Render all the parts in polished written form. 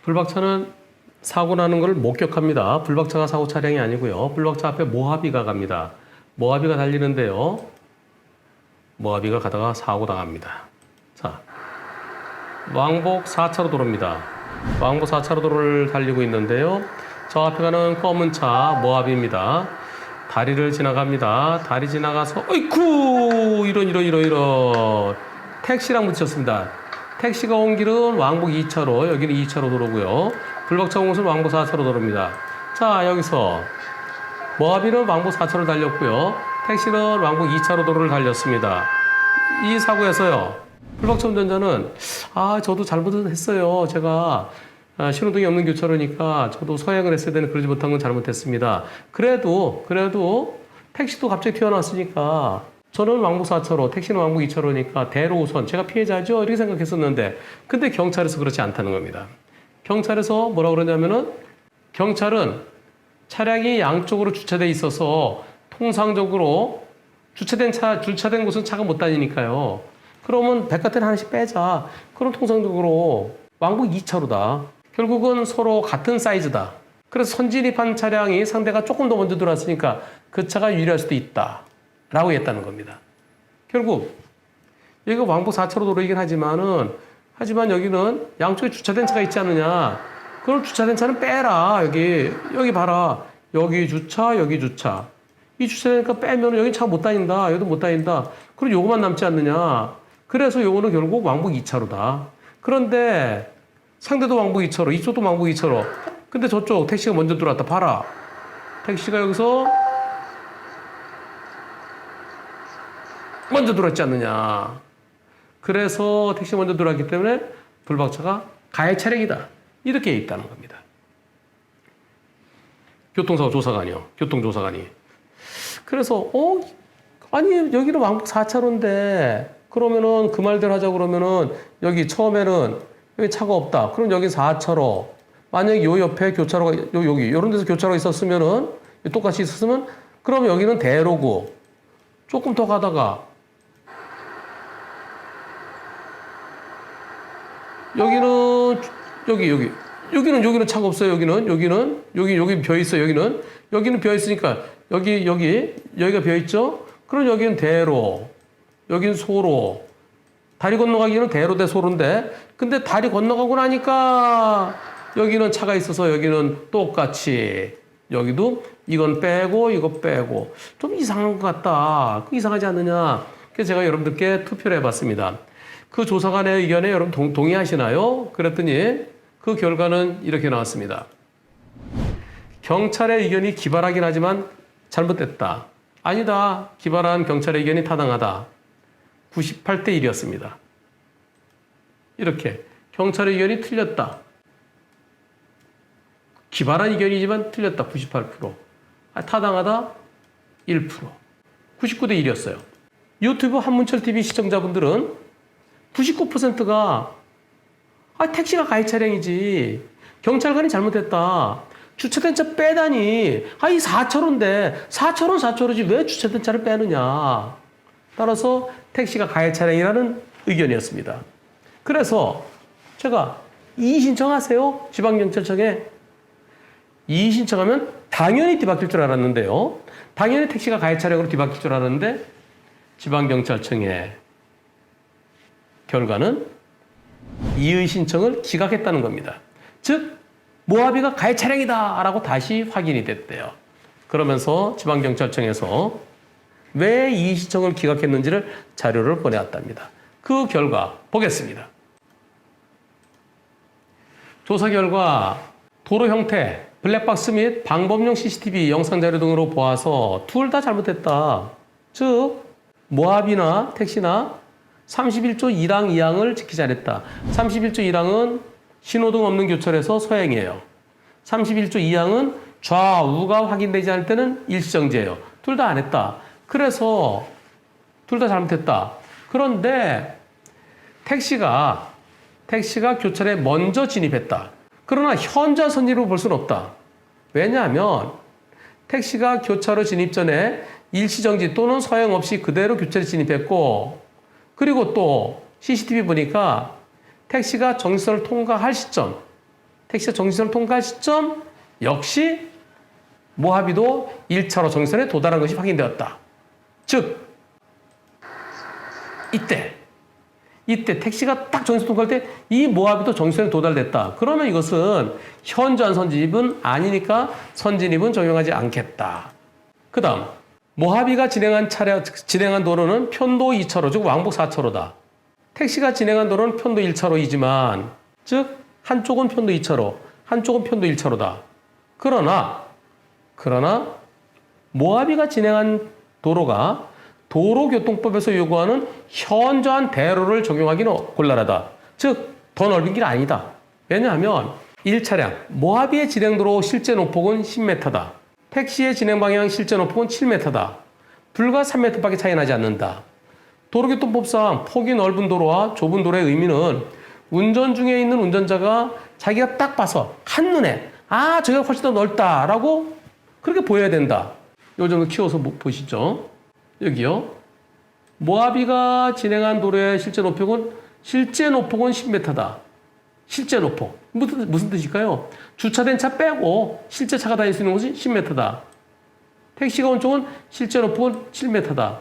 불박차는 사고 나는 걸 목격합니다. 불박차가 사고 차량이 아니고요. 불박차 앞에 모하비가 갑니다. 모하비가 달리는데요. 모하비가 가다가 사고 당합니다. 자, 왕복 4차로 도로입니다. 왕복 4차로 도로를 달리고 있는데요. 저 앞에 가는 검은 차 모하비입니다. 다리를 지나갑니다. 다리 지나가서 어이쿠 이런 택시랑 부딪혔습니다. 택시가 온 길은 왕복 2차로, 여기는 2차로 도로고요. 불박차 온 곳은 왕복 4차로 도로입니다. 자, 여기서 모하비는 왕복 4차로 달렸고요. 택시는 왕복 2차로 도로를 달렸습니다. 이 사고에서요, 불박차 운전자는 저도 잘못을 했어요. 제가 신호등이 없는 교차로니까 저도 서행을 했어야 되는, 그러지 못한 건 잘못했습니다. 그래도 택시도 갑자기 튀어나왔으니까 저는 왕복 4차로, 택시는 왕복 2차로니까 대로 우선, 제가 피해자죠? 이렇게 생각했었는데, 근데 경찰에서 그렇지 않다는 겁니다. 경찰에서 뭐라고 그러냐면은, 경찰은 차량이 양쪽으로 주차돼 있어서 통상적으로 주차된 곳은 차가 못 다니니까요. 그러면 백화点하나씩 빼자. 그럼 통상적으로 왕복 2차로다. 결국은 서로 같은 사이즈다. 그래서 선진입한 차량이 상대가 조금 더 먼저 들어왔으니까 그 차가 유리할 수도 있다 라고 했다는 겁니다. 결국 여기가 왕복 4차로 도로이긴 하지만 여기는 양쪽에 주차된 차가 있지 않느냐. 그럼 주차된 차는 빼라. 여기 봐라. 여기 주차, 여기 주차. 이 주차되니까 빼면 여긴 차가 못 다닌다. 여기도 못 다닌다. 그럼 요거만 남지 않느냐. 그래서 요거는 결국 왕복 2차로다. 그런데 상대도 왕복 2차로, 이쪽도 왕복 2차로. 근데 저쪽 택시가 먼저 들어왔다. 봐라. 택시가 여기서 먼저 들어왔지 않느냐. 그래서 택시가 먼저 들어왔기 때문에 불박차가 가해 차량이다. 이렇게 있다는 겁니다. 교통사고 조사관이요. 교통조사관이. 그래서 아니 여기는 왕복 4차로인데 그러면은 그 말대로 하자 그러면은 여기 처음에는 여기 차가 없다. 그럼 여기 4차로. 만약에 요 옆에 교차로가 여기 이런 데서 교차로가 있었으면은 똑같이 있었으면 그럼 여기는 대로고 조금 더 가다가 여기는 여기는 차가 없어요. 여기 벼 있어요. 여기는 벼 있으니까 여기가 벼 있죠. 그럼 여기는 대로, 여기는 소로. 다리 건너가기는 대로 대 소로인데, 근데 다리 건너가고 나니까 여기는 차가 있어서 여기는 똑같이 여기도 이건 빼고 이거 빼고 좀 이상한 것 같다. 이상하지 않느냐. 그래서 제가 여러분들께 투표를 해봤습니다. 그 조사관의 의견에 여러분 동의하시나요? 그랬더니 그 결과는 이렇게 나왔습니다. 경찰의 의견이 기발하긴 하지만 잘못됐다. 아니다. 기발한 경찰의 의견이 타당하다. 98대 1이었습니다. 이렇게 경찰의 의견이 틀렸다. 기발한 의견이지만 틀렸다. 98%. 타당하다. 1%. 99대 1이었어요. 유튜브 한문철TV 시청자분들은 99%가 택시가 가해 차량이지. 경찰관이 잘못했다. 주차된 차 빼다니. 이 4차로인데 4차로지 왜 주차된 차를 빼느냐. 따라서 택시가 가해 차량이라는 의견이었습니다. 그래서 제가 이의 신청하세요. 지방경찰청에. 이의 신청하면 당연히 뒤바뀔 줄 알았는데요. 당연히 택시가 가해 차량으로 뒤바뀔 줄 알았는데 지방경찰청의 결과는 이의 신청을 기각했다는 겁니다. 즉 모하비가 가해 차량이다 라고 다시 확인이 됐대요. 그러면서 지방경찰청에서 왜 이의 신청을 기각했는지를 자료를 보내왔답니다. 그 결과 보겠습니다. 조사 결과 도로 형태, 블랙박스 및 방범용 CCTV 영상 자료 등으로 보아서 둘 다 잘못했다. 즉 모하비나 택시나 31조 1항 2항을 지키지 않았다. 31조 1항은 신호등 없는 교차로에서 서행이에요. 31조 2항은 좌우가 확인되지 않을 때는 일시정지예요. 둘 다 안 했다. 그래서 둘 다 잘못했다. 그런데 택시가 교차로에 먼저 진입했다. 그러나 현저 선진으로 볼 수는 없다. 왜냐하면 택시가 교차로 진입 전에 일시정지 또는 서행 없이 그대로 교차로에 진입했고, 그리고 또 CCTV 보니까 택시가 정지선을 통과할 시점, 택시가 정지선을 통과할 시점 역시 모하비도 1차로 정지선에 도달한 것이 확인되었다. 즉 이때 택시가 딱 정지선 통과할 때 이 모하비도 정지선에 도달됐다. 그러면 이것은 현저한 선진입은 아니니까 선진입은 적용하지 않겠다. 그 다음 모하비가 진행한 도로는 편도 2차로 즉 왕복 4차로다. 택시가 진행한 도로는 편도 1차로이지만 즉 한쪽은 편도 2차로 한쪽은 편도 1차로다. 그러나 모하비가 진행한 도로가 도로교통법에서 요구하는 현저한 대로를 적용하기는 곤란하다. 즉 더 넓은 길 아니다. 왜냐하면 1차량 모하비의 진행도로 실제 노폭은 10m다. 택시의 진행 방향 실제 노폭은 7m다. 불과 3m밖에 차이 나지 않는다. 도로교통법상 폭이 넓은 도로와 좁은 도로의 의미는 운전 중에 있는 운전자가 자기가 딱 봐서 한눈에 저기가 훨씬 더 넓다라고 그렇게 보여야 된다. 요 정도 키워서 보시죠. 여기요. 모하비가 진행한 도로의 실제 노폭은 10m다. 실제 노폭. 무슨 뜻일까요? 주차된 차 빼고 실제 차가 다닐 수 있는 곳이 10m다. 택시가 온 쪽은 실제 노폭은 7m다.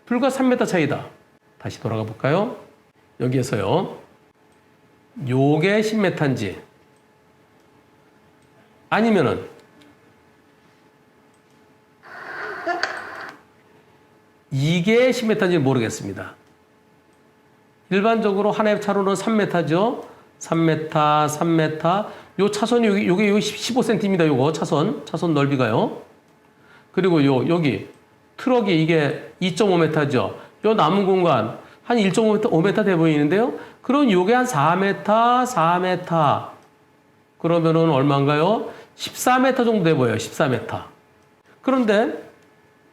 불과 3m 차이다. 다시 돌아가 볼까요? 여기에서요. 요게 10m인지 아니면은 이게 10m인지 모르겠습니다. 일반적으로 하나의 차로는 3m죠. 3m. 요 차선이 요게 15cm입니다. 요거 차선 넓이가요. 그리고 여기 트럭이 이게 2.5m죠. 요 남은 공간 한 1.5m 돼 보이는데요. 그럼 요게 한 4m. 그러면은 얼마인가요? 14m 정도 돼 보여요. 14m. 그런데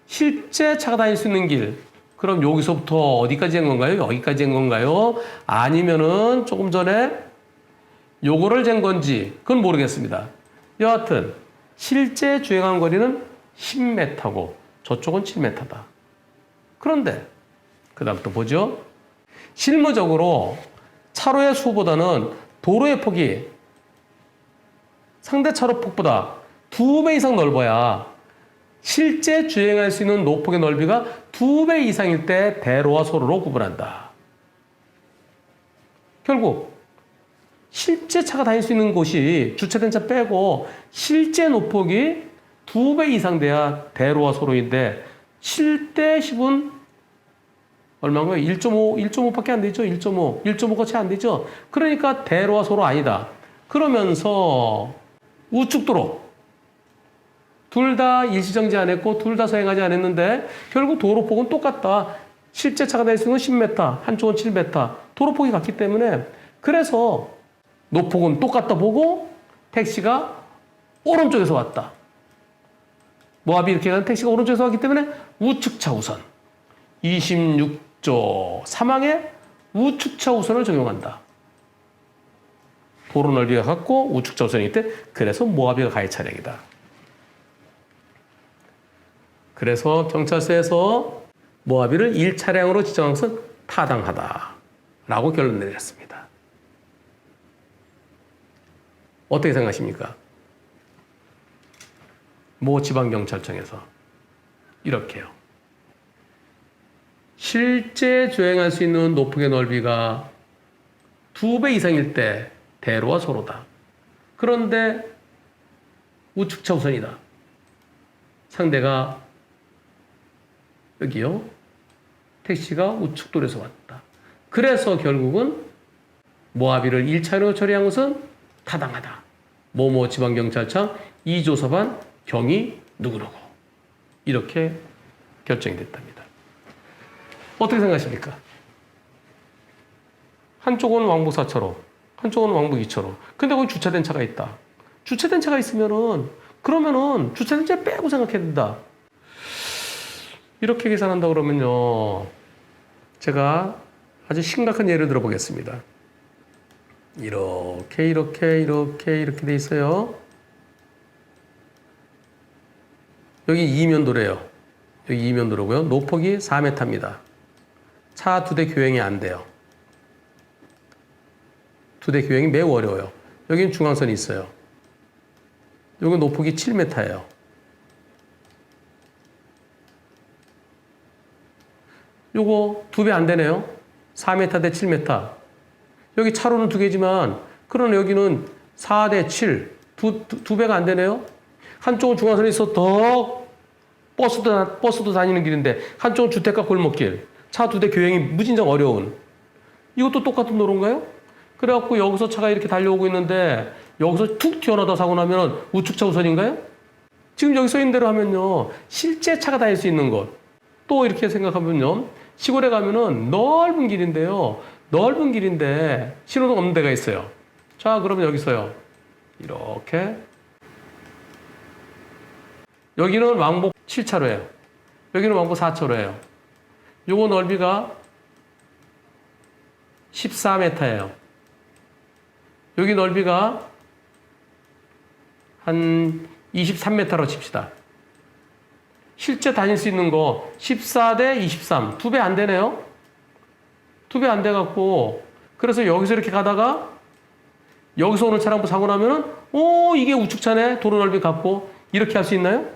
실제 차가 다닐 수 있는 길, 그럼 여기서부터 어디까지 한 건가요? 여기까지 한 건가요? 아니면은 조금 전에 요거를 잰 건지 그건 모르겠습니다. 여하튼 실제 주행한 거리는 10m고 저쪽은 7m다. 그런데 그 다음 또 보죠. 실무적으로 차로의 수보다는 도로의 폭이 상대 차로 폭보다 2배 이상 넓어야 실제 주행할 수 있는 노폭의 넓이가 2배 이상일 때 대로와 소로로 구분한다. 결국 실제 차가 다닐 수 있는 곳이 주차된 차 빼고 실제 노폭이 2배 이상 돼야 대로와 소로인데 7대 10은 얼마인가요? 1.5밖에 안 되죠. 1.5가 채 안 되죠. 그러니까 대로와 소로 아니다. 그러면서 우측도로 둘 다 일시정지 안 했고 둘 다 서행하지 않았는데 결국 도로폭은 똑같다. 실제 차가 다닐 수 있는 10m, 한쪽은 7m. 도로폭이 같기 때문에 그래서 노폭은 똑같다 보고 택시가 오른쪽에서 왔다. 모하비 이렇게 가는 택시가 오른쪽에서 왔기 때문에 우측차 우선 26조 3항에 우측차 우선을 적용한다. 도로 넓이가 같고 우측차 우선이기 때문에 그래서 모하비가 가해 차량이다. 그래서 경찰서에서 모하비를 1차량으로 지정한 것은 타당하다라고 결론 내렸습니다. 어떻게 생각하십니까? 모 지방경찰청에서 이렇게요. 실제 주행할 수 있는 노폭의 넓이가 2배 이상일 때 대로와 소로다. 그런데 우측차 우선이다. 상대가 여기요. 택시가 우측도로에서 왔다. 그래서 결국은 모하비를 1차로 처리한 것은 타당하다. 모모 지방경찰청 2조 서반 경위 누구누구. 이렇게 결정이 됐답니다. 어떻게 생각하십니까? 한쪽은 왕복 4차로, 한쪽은 왕복 2차로. 근데 거기 주차된 차가 있다. 주차된 차가 있으면은 그러면은 주차된 차 빼고 생각해야 된다. 이렇게 계산한다 그러면요. 제가 아주 심각한 예를 들어보겠습니다. 이렇게 돼 있어요. 여기 이면도래요. 여기 이면도로고요. 노폭이 4m입니다. 차 2대 교행이 안 돼요. 2대 교행이 매우 어려워요. 여긴 중앙선이 있어요. 여기 높이가 7m예요. 요거 2배 안 되네요. 4m 대 7m. 여기 차로는 2개지만, 그러나 여기는 4 대 7. 두 배가 안 되네요. 한쪽은 중앙선이 있어 더 버스도 다니는 길인데, 한쪽은 주택가 골목길. 차 2대 교행이 무진장 어려운. 이것도 똑같은 도로인가요? 그래갖고 여기서 차가 이렇게 달려오고 있는데, 여기서 툭 튀어나다 사고 나면 우측차 우선인가요? 지금 여기 써 있는 대로 하면요, 실제 차가 다닐 수 있는 곳. 또 이렇게 생각하면요, 시골에 가면은 넓은 길인데요. 넓은 길인데 신호등 없는 데가 있어요. 자, 그러면 여기서요. 이렇게. 여기는 왕복 7차로예요. 여기는 왕복 4차로예요. 요거 넓이가 14m예요. 여기 넓이가 한 23m로 칩시다. 실제 다닐 수 있는 거 14 대 23. 2배 안 되네요. 2배 안 돼갖고, 그래서 여기서 이렇게 가다가 여기서 오는 차량 사고 나면은 이게 우측차네. 도로 넓이 같고. 이렇게 할 수 있나요?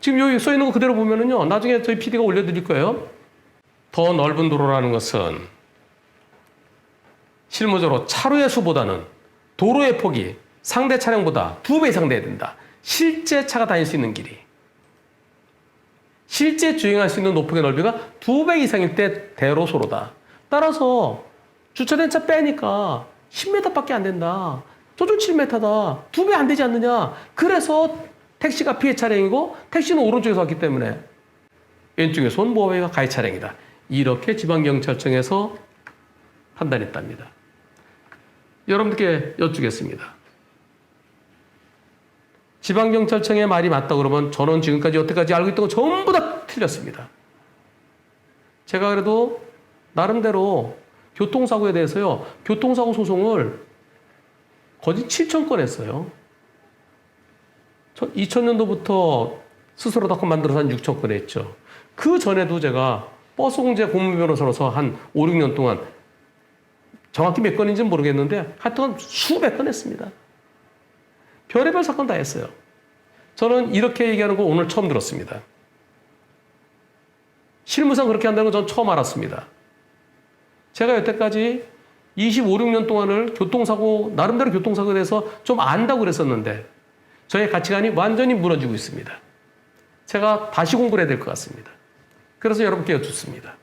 지금 여기 써 있는 거 그대로 보면은요, 나중에 저희 PD가 올려드릴 거예요. 더 넓은 도로라는 것은 실무적으로 차로의 수보다는 도로의 폭이 상대 차량보다 2배 이상 돼야 된다. 실제 차가 다닐 수 있는 길이. 실제 주행할 수 있는 높이의 넓이가 2배 이상일 때 대로소로다. 따라서 주차된 차 빼니까 10m밖에 안 된다. 저쪽 7m다. 2배 안 되지 않느냐. 그래서 택시가 피해 차량이고 택시는 오른쪽에서 왔기 때문에 왼쪽에서 온 모하비가 가해 차량이다. 이렇게 지방경찰청에서 판단했답니다. 여러분들께 여쭙겠습니다. 지방경찰청의 말이 맞다 그러면 저는 지금까지 여태까지 알고 있던 거 전부 다 틀렸습니다. 제가 그래도 나름대로 교통사고에 대해서요, 교통사고 소송을 거진 7,000건 했어요. 2000년도부터 스스로닷컴 만들어서 한 6,000건 했죠. 그 전에도 제가 버스 공제 고문 변호사로서 한 5, 6년 동안 정확히 몇 건인지는 모르겠는데 하여튼 수백 건 했습니다. 별의별 사건 다 했어요. 저는 이렇게 얘기하는 거 오늘 처음 들었습니다. 실무상 그렇게 한다는 건 전 처음 알았습니다. 제가 여태까지 25, 6년 동안을 나름대로 교통사고에 대해서 좀 안다고 그랬었는데 저의 가치관이 완전히 무너지고 있습니다. 제가 다시 공부를 해야 될 것 같습니다. 그래서 여러분께 여쭙습니다.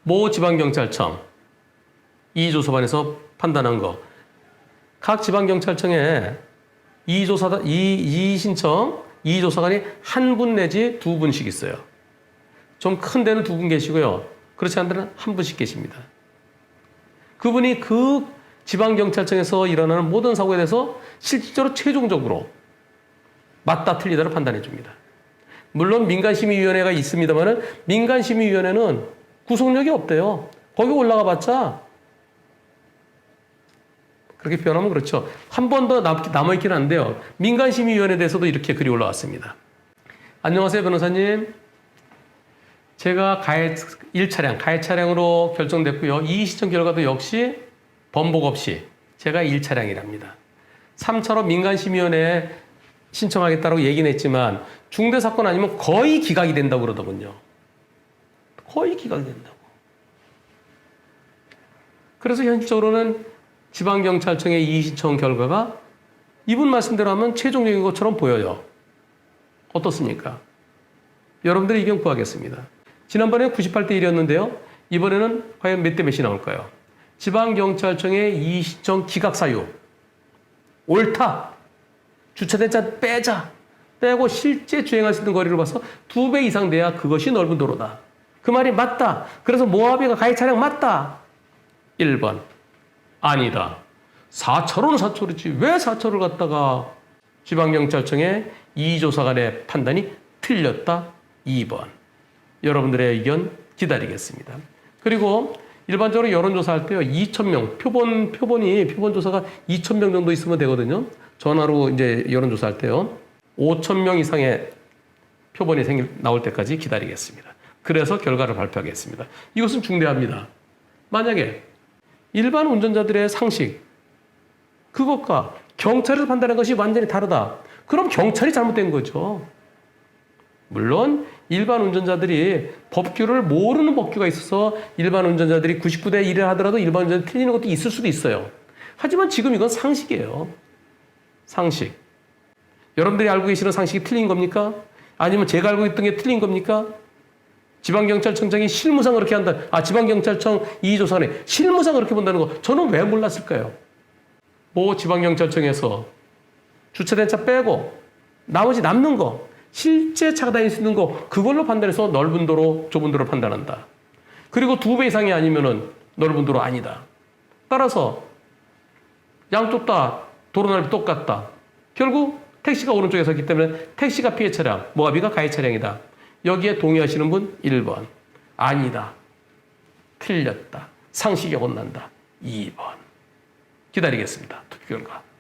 모 지방경찰청 이의조사반에서 판단한 거, 각 지방경찰청에 이의조사관이 한 분 내지 2분씩 있어요. 좀 큰 데는 2분 계시고요. 그렇지 않은 데는 한 분씩 계십니다. 그분이 그 지방경찰청에서 일어나는 모든 사고에 대해서 실질적으로 최종적으로 맞다 틀리다를 판단해 줍니다. 물론 민간심의위원회가 있습니다만 민간심의위원회는 구속력이 없대요. 거기 올라가 봤자 그렇게 표현하면 그렇죠. 한 번 더 남아있기는 한데요. 민간심의위원회에 대해서도 이렇게 글이 올라왔습니다. 안녕하세요, 변호사님. 제가 가해 차량으로 결정됐고요. 이의 신청 결과도 역시 번복 없이 제가 1차량이랍니다. 3차로 민간심의위원회에 신청하겠다고 얘기는 했지만 중대사건 아니면 거의 기각이 된다고 그러더군요. 거의 기각이 된다고. 그래서 현실적으로는 지방경찰청의 이의 신청 결과가 이분 말씀대로 하면 최종적인 것처럼 보여요. 어떻습니까? 여러분들의 의견 구하겠습니다. 지난번에 98대 1이었는데요. 이번에는 과연 몇 대 몇이 나올까요? 지방경찰청의 이의 신청 기각 사유. 옳다. 주차된 차 빼고 실제 주행할 수 있는 거리를 봐서 2배 이상 돼야 그것이 넓은 도로다. 그 말이 맞다. 그래서 모하비가 가해 차량 맞다. 1번. 아니다. 4차로는 4차로지. 왜 4차로를 갖다가 지방경찰청의 이의조사관의 판단이 틀렸다. 2번. 여러분들의 의견 기다리겠습니다. 그리고 일반적으로 여론조사할 때요, 2,000명, 표본조사가 2,000명 정도 있으면 되거든요. 전화로 이제 여론조사할 때요, 5,000명 이상의 표본이 나올 때까지 기다리겠습니다. 그래서 결과를 발표하겠습니다. 이것은 중대합니다. 만약에 일반 운전자들의 상식, 그것과 경찰에서 판단하는 것이 완전히 다르다. 그럼 경찰이 잘못된 거죠. 물론 일반 운전자들이 법규를 모르는 법규가 있어서 일반 운전자들이 99대 1을 하더라도 일반 운전자들이 틀리는 것도 있을 수도 있어요. 하지만 지금 이건 상식이에요. 상식. 여러분들이 알고 계시는 상식이 틀린 겁니까? 아니면 제가 알고 있던 게 틀린 겁니까? 지방경찰청장이 실무상 그렇게 한다. 지방경찰청 이의조사관에 실무상 그렇게 본다는 거 저는 왜 몰랐을까요? 뭐 지방경찰청에서 주차된 차 빼고 나머지 남는 거 실제 차가 다닐 수 있는 거 그걸로 판단해서 넓은 도로, 좁은 도로 판단한다. 그리고 2배 이상이 아니면은 넓은 도로 아니다. 따라서 양쪽 다 도로 넓이 똑같다. 결국 택시가 오른쪽에 섰기 때문에 택시가 피해 차량, 모하비가 가해 차량이다. 여기에 동의하시는 분 1번. 아니다. 틀렸다. 상식이 혼난다. 2번. 기다리겠습니다. 투표 결과.